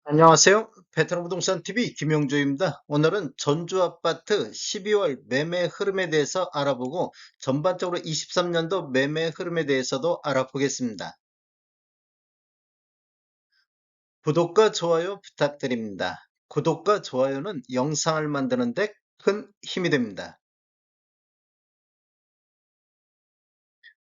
안녕하세요. 베트남 부동산 TV 김용조입니다. 오늘은 전주 아파트 12월 매매 흐름에 대해서 알아보고 전반적으로 23년도 매매 흐름에 대해서도 알아보겠습니다. 구독과 좋아요 부탁드립니다. 구독과 좋아요는 영상을 만드는 데 큰 힘이 됩니다.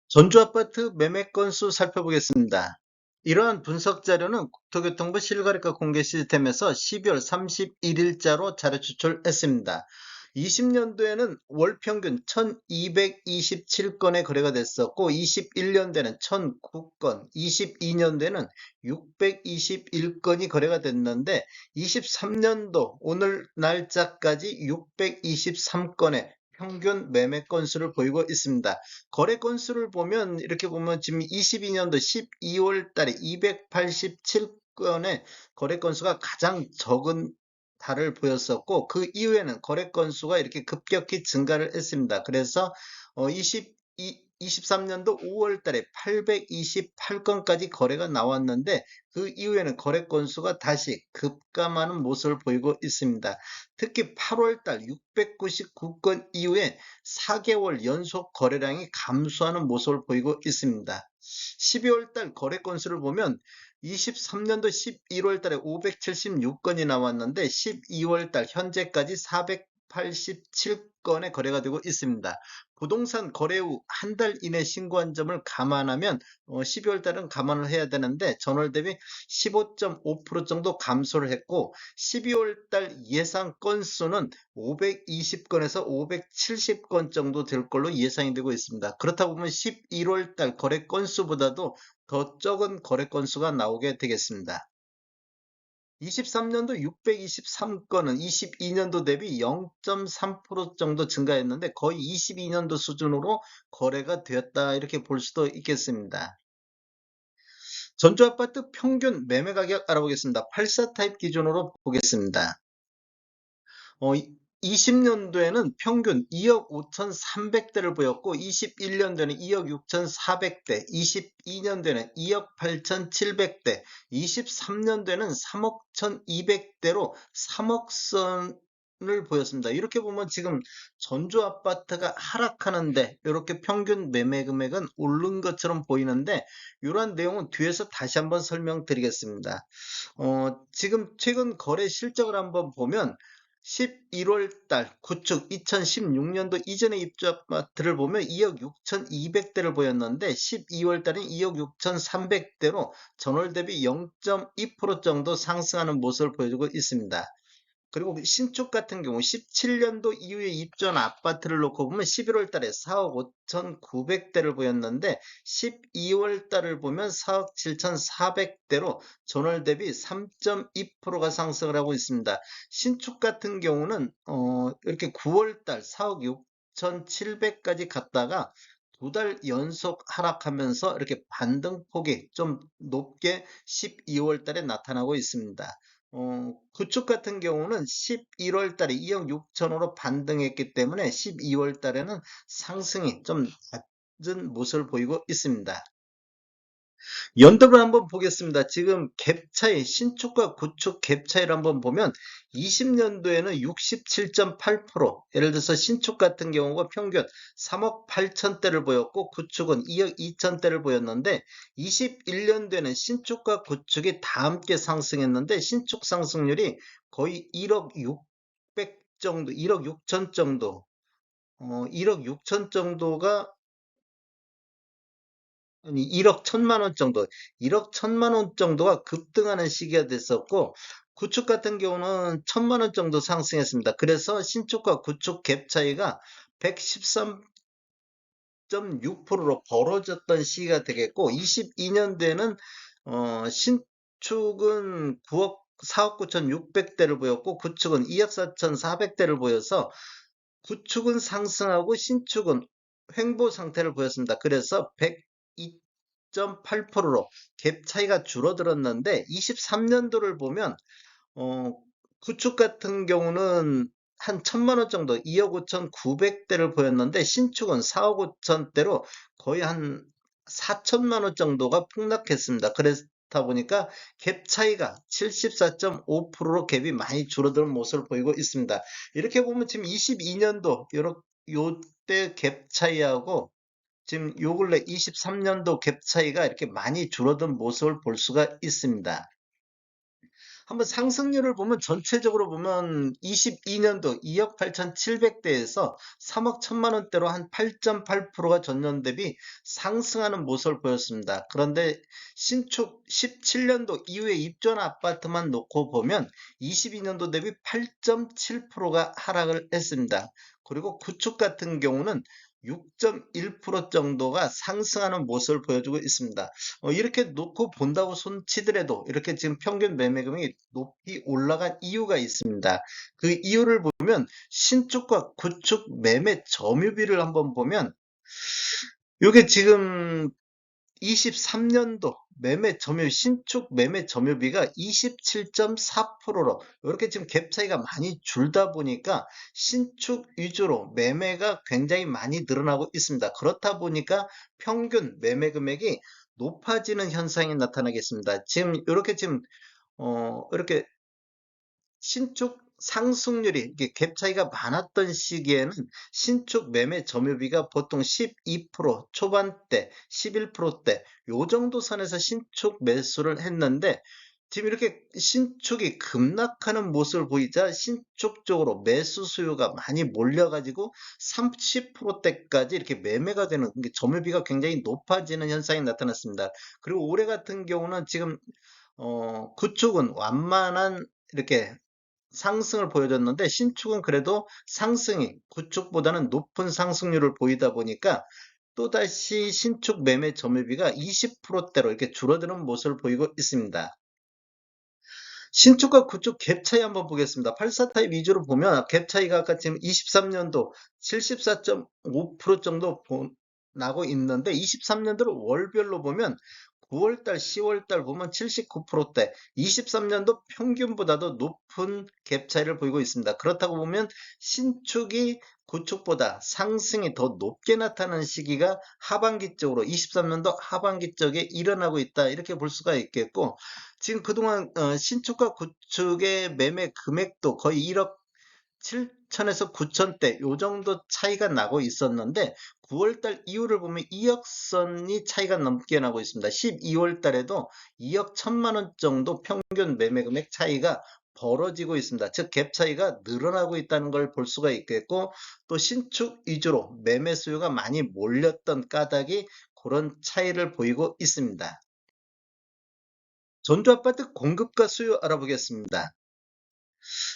전주 아파트 매매 건수 살펴보겠습니다. 이러한 분석 자료는 국토교통부 실거래가 공개 시스템에서 12월 31일자로 자료 추출했습니다. 20년도에는 월 평균 1227건의 거래가 됐었고 21년도에는 1009건, 22년도에는 621건이 거래가 됐는데 23년도 오늘 날짜까지 623건의 평균 매매 건수를 보이고 있습니다. 거래 건수를 보면 이렇게 보면 지금 22년도 12월 달에 287건의 거래 건수가 가장 적은 달을 보였었고 그 이후에는 거래 건수가 이렇게 급격히 증가를 했습니다. 그래서 23년도 5월 달에 828건까지 거래가 나왔는데 그 이후에는 거래 건수가 다시 급감하는 모습을 보이고 있습니다. 특히 8월 달 699건 이후에 4개월 연속 거래량이 감소하는 모습을 보이고 있습니다. 12월 달 거래 건수를 보면 23년도 11월 달에 576건이 나왔는데 12월 달 현재까지 487건의 거래가 되고 있습니다. 부동산 거래 후 한 달 이내 신고한 점을 감안하면 12월 달은 감안을 해야 되는데 전월 대비 15.5% 정도 감소를 했고 12월 달 예상 건수는 520건에서 570건 정도 될 걸로 예상이 되고 있습니다. 그렇다 보면 11월 달 거래 건수보다도 더 적은 거래 건수가 나오게 되겠습니다. 23년도 623건은 22년도 대비 0.3% 정도 증가했는데 거의 22년도 수준으로 거래가 되었다 이렇게 볼 수도 있겠습니다. 전주 아파트 평균 매매 가격 알아보겠습니다. 84 타입 기준으로 보겠습니다. 20년도에는 평균 2억 5,300대를 보였고 21년도에는 2억 6,400대, 22년도에는 2억 8,700대, 23년도에는 3억 1,200대로 3억 선을 보였습니다. 이렇게 보면 지금 전주 아파트가 하락하는데 이렇게 평균 매매 금액은 오른 것처럼 보이는데 이러한 내용은 뒤에서 다시 한번 설명드리겠습니다. 지금 최근 거래 실적을 한번 보면 11월 달 구축 2016년도 이전의 입주 아파트를 보면 2억 6,200대를 보였는데 12월 달엔 2억 6,300대로 전월 대비 0.2% 정도 상승하는 모습을 보여주고 있습니다. 그리고 신축 같은 경우 17년도 이후에 입주한 아파트를 놓고 보면 11월 달에 4억 5,900대를 보였는데 12월 달을 보면 4억 7,400대로 전월 대비 3.2%가 상승을 하고 있습니다. 신축 같은 경우는 이렇게 9월 달 4억 6,700까지 갔다가 두 달 연속 하락하면서 이렇게 반등폭이 좀 높게 12월 달에 나타나고 있습니다. 구축 같은 경우는 11월 달에 2억 6천으로 반등했기 때문에 12월 달에는 상승이 좀 낮은 모습을 보이고 있습니다. 연도를 한번 보겠습니다. 지금 갭 차이, 신축과 구축 갭 차이를 한번 보면 20년도에는 67.8%, 예를 들어서 신축 같은 경우가 평균 3억 8천대를 보였고 구축은 2억 2천대를 보였는데 21년도에는 신축과 구축이 다 함께 상승했는데 신축 상승률이 거의 1억 600 정도, 1억 6천 정도, 1억 6천 정도가 아니 1억 1천만 원 정도, 1억 1천만 원 정도가 급등하는 시기가 됐었고 구축 같은 경우는 1천만 원 정도 상승했습니다. 그래서 신축과 구축 갭 차이가 113.6%로 벌어졌던 시기가 되겠고 22년도에는 신축은 9억 4억 9,600대를 보였고 구축은 2억 4,400대를 보여서 구축은 상승하고 신축은 횡보 상태를 보였습니다. 그래서 102.8%로 갭 차이가 줄어들었는데 23년도를 보면 구축 같은 경우는 한 1천만 원 정도 2억 5,900대를 보였는데 신축은 4억 5천대로 거의 한 4천만 원 정도가 폭락했습니다. 그렇다 보니까 갭 차이가 74.5%로 갭이 많이 줄어드는 모습을 보이고 있습니다. 이렇게 보면 지금 22년도 요때 갭 차이하고 지금 요 근래 23년도 갭 차이가 이렇게 많이 줄어든 모습을 볼 수가 있습니다. 한번 상승률을 보면 전체적으로 보면 22년도 2억 8,700대에서 3억 1천만 원대로 한 8.8%가 전년 대비 상승하는 모습을 보였습니다. 그런데 신축 17년도 이후에 입주한 아파트만 놓고 보면 22년도 대비 8.7%가 하락을 했습니다. 그리고 구축 같은 경우는 6.1% 정도가 상승하는 모습을 보여주고 있습니다. 이렇게 놓고 본다고 손치더라도 이렇게 지금 평균 매매금이 높이 올라간 이유가 있습니다. 그 이유를 보면 신축과 구축 매매 점유비를 한번 보면 이게 지금 23년도 신축 매매 점유비가 27.4%로 이렇게 지금 갭 차이가 많이 줄다 보니까 신축 위주로 매매가 굉장히 많이 늘어나고 있습니다. 그렇다 보니까 평균 매매 금액이 높아지는 현상이 나타나겠습니다. 지금 이렇게 신축 상승률이 이게 갭 차이가 많았던 시기에는 신축 매매 점유비가 보통 12% 초반대, 11%대 요 정도 선에서 신축 매수를 했는데 지금 이렇게 신축이 급락하는 모습을 보이자 신축 쪽으로 매수 수요가 많이 몰려가지고 30%대까지 이렇게 매매가 되는 점유비가 굉장히 높아지는 현상이 나타났습니다. 그리고 올해 같은 경우는 지금 구축은 완만한 이렇게 상승을 보여줬는데 신축은 그래도 상승이 구축보다는 높은 상승률을 보이다 보니까 또다시 신축 매매 점유비가 20%대로 이렇게 줄어드는 모습을 보이고 있습니다. 신축과 구축 갭 차이 한번 보겠습니다. 84 타입 위주로 보면 갭 차이가 아까 지금 23년도 74.5% 정도 나고 있는데 23년도를 월별로 보면 9월달, 10월달 보면 79%대, 23년도 평균보다도 높은 갭 차이를 보이고 있습니다. 그렇다고 보면 신축이 구축보다 상승이 더 높게 나타나는 시기가 하반기 쪽으로 23년도 하반기 쪽에 일어나고 있다 이렇게 볼 수가 있겠고 지금 그동안 신축과 구축의 매매 금액도 거의 1억 7천에서 9천대 요 정도 차이가 나고 있었는데 9월달 이후를 보면 2억 선이 차이가 넘게 나고 있습니다. 12월 달에도 2억 1천만 원 정도 평균 매매 금액 차이가 벌어지고 있습니다. 즉 갭 차이가 늘어나고 있다는 걸 볼 수가 있겠고 또 신축 위주로 매매 수요가 많이 몰렸던 까닭이 그런 차이를 보이고 있습니다. 전주 아파트 공급과 수요 알아보겠습니다.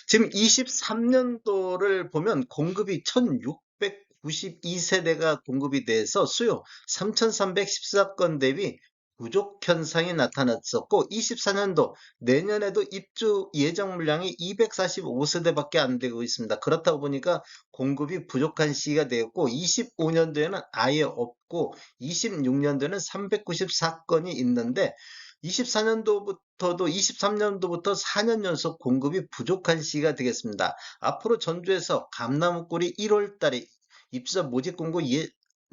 지금 23년도를 보면 공급이 1692세대가 공급이 돼서 수요 3314건 대비 부족 현상이 나타났었고 24년도 내년에도 입주 예정 물량이 245세대밖에 안 되고 있습니다. 그렇다 보니까 공급이 부족한 시기가 되었고 25년도에는 아예 없고 26년도에는 394건이 있는데 24년도부터도 23년도부터 4년 연속 공급이 부족한 시기가 되겠습니다. 앞으로 전주에서 감나무골이 1월 달에 입주자 모집 공고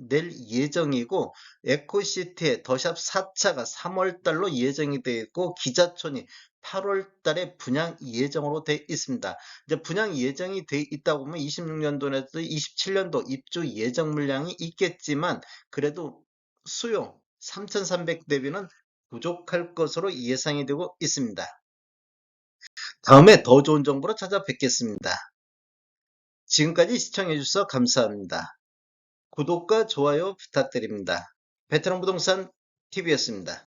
낼 예정이고 에코시티의 더샵 4차가 3월 달로 예정이 되어 있고 기자촌이 8월 달에 분양 예정으로 되어 있습니다. 이제 분양 예정이 되어 있다 보면 26년도에도 27년도 입주 예정 물량이 있겠지만 그래도 수요 3,300 대비는 부족할 것으로 예상이 되고 있습니다. 다음에 더 좋은 정보로 찾아뵙겠습니다. 지금까지 시청해주셔서 감사합니다. 구독과 좋아요 부탁드립니다. 베테랑 부동산 TV였습니다.